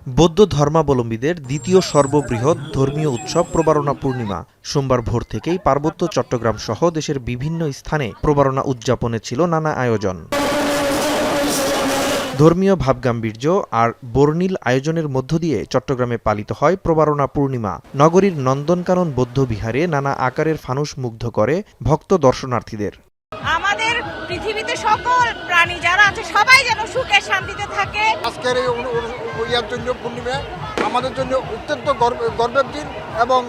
বৌদ্ধ ধর্মাবলম্বীদের দ্বিতীয় সর্ববৃহৎ ধর্মীয় উৎসব প্রবারণা পূর্ণিমা সোমবার ভোর থেকেই পার্বত্য চট্টগ্রাম সহ দেশের বিভিন্ন স্থানে প্রবারণা উদযাপনে ছিল নানা আয়োজন। ধর্মীয় ভাবগাম্ভীর্য আর বর্ণিল আয়োজনের মধ্য দিয়ে চট্টগ্রামে পালিত হয় প্রবারণা পূর্ণিমা। নগরীর নন্দনকানন বৌদ্ধবিহারে নানা আকারের ফানুস মুগ্ধ করে ভক্ত দর্শনার্থীদের। আমাদের পৃথিবীতে সকল প্রাণী যারা আছে সবাই যেন সুখে শান্তিতে থাকে। আজকের এই পূর্ণিমা আমাদের জন্য অত্যন্ত গর্বের দিন এবং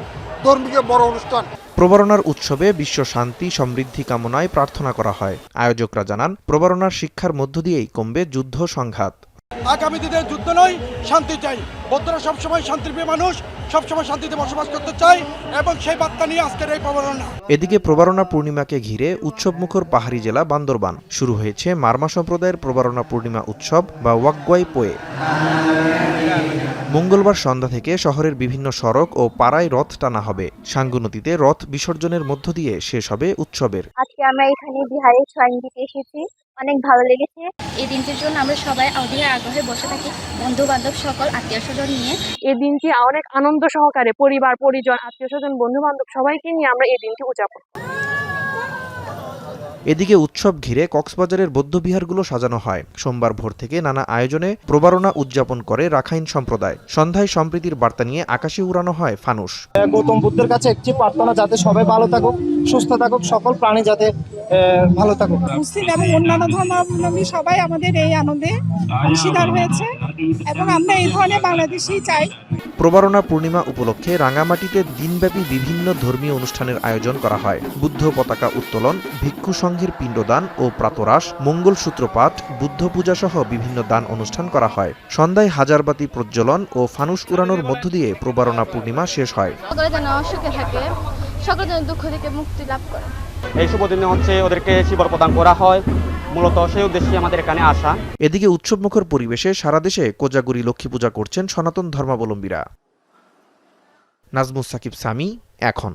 ধর্মীয় বড় অনুষ্ঠান। প্রবারণার উৎসবে বিশ্ব শান্তি সমৃদ্ধি কামনায় প্রার্থনা করা হয়। আয়োজকরা জানান, প্রবারণার শিক্ষার মধ্য দিয়েই কমবে যুদ্ধ সংঘাত। আগামী দিনে যুদ্ধ নয়, শান্তি চাই। বৌদ্ধরা সবসময় শান্তিপ্রিয় মানুষ, সবসময় শান্তিতে বসবাস করতে চাই এবং সেই বার্তা নিয়ে আজকের এই প্রবারণা। এদিকে প্রবারণা পূর্ণিমাকে ঘিরে উৎসবমুখর পাহাড়ি জেলা বান্দরবান শুরু হয়েছে মারমা সম্প্রদায়ের প্রবারণা পূর্ণিমা উৎসব বা ওয়াকগোয়াই পোয়ে। মঙ্গলবার সন্ধ্যা থেকে শহরের বিভিন্ন সড়ক ও পাড়ায় রথ টানা হবে। সাঙ্গু নদীতে রথ বিসর্জনের মধ্য দিয়ে শেষ হবে উৎসবের। আজকে আমরা এখানে বিহারে ছয়ন দিতে এসেছি, অনেক ভালো লেগেছে। এই দিনটির জন্য আমরা সবাই অধীর আগ্রহে বসে থাকি, বন্ধু বান্ধব সকল আত্মীয় স্বজন নিয়ে। এই দিনটি অনেক আনন্দ সহকারে পরিবার পরিজন আত্মীয় স্বজন বন্ধু বান্ধব সবাইকে নিয়ে আমরা এই দিনটি উদযাপন। এদিকে উৎসব ঘিরে কক্সবাজারের বৌদ্ধবিহারগুলো সাজানো হয়। সোমবার ভোর থেকে নানা আয়োজনে প্রবারণা উদযাপন করে রাখাইন সম্প্রদায়। সন্ধ্যায় সম্প্রীতির বার্তা নিয়ে আকাশে উড়ানো হয় ফানুস। গৌতম বুদ্ধের কাছে একটি প্রার্থনা, যাতে সবাই ভালো থাকুক, সুস্থ থাকুক, সকল প্রাণী যাতে ভালো থাকুক। মুসলিম এবং অন্যান্য ধর্মাবলম্বী সবাই আমাদের এই আনন্দে অংশীদার হয়েছে এবং আমরা এই ধরনের বাংলাদেশি চাই। প্রবারণা পূর্ণিমা উপলক্ষে রাঙামাটিতে দিনব্যাপী বিভিন্ন ধর্মীয় অনুষ্ঠানের আয়োজন করা হয়। বুদ্ধ পতাকা উত্তোলন, ভিক্ষু সংঘের পিণ্ডদান ও প্রাতরাশ, মঙ্গলসূত্রপাঠ, বুদ্ধ পূজা সহ বিভিন্ন দান অনুষ্ঠান করা হয়। সন্ধ্যায় হাজারবাতি প্রজ্বলন ও ফানুস উড়ানোর মধ্য দিয়ে প্রবারণা পূর্ণিমা শেষ হয়। সকলে যেন সুখে থাকে, সকলে যেন দুঃখ থেকে মুক্তি লাভ করে। এই শুভ দিনে ওদেরকে শিবর প্রদান করা হয়, মূলত সেই উদ্দেশ্যে আমাদের এখানে আসা। এদিকে উৎসবমুখর পরিবেশে সারা দেশে কোজাগরি লক্ষ্মী পূজা করছেন সনাতন ধর্মাবলম্বীরা। নাজমুস সাকিব সামি, এখন।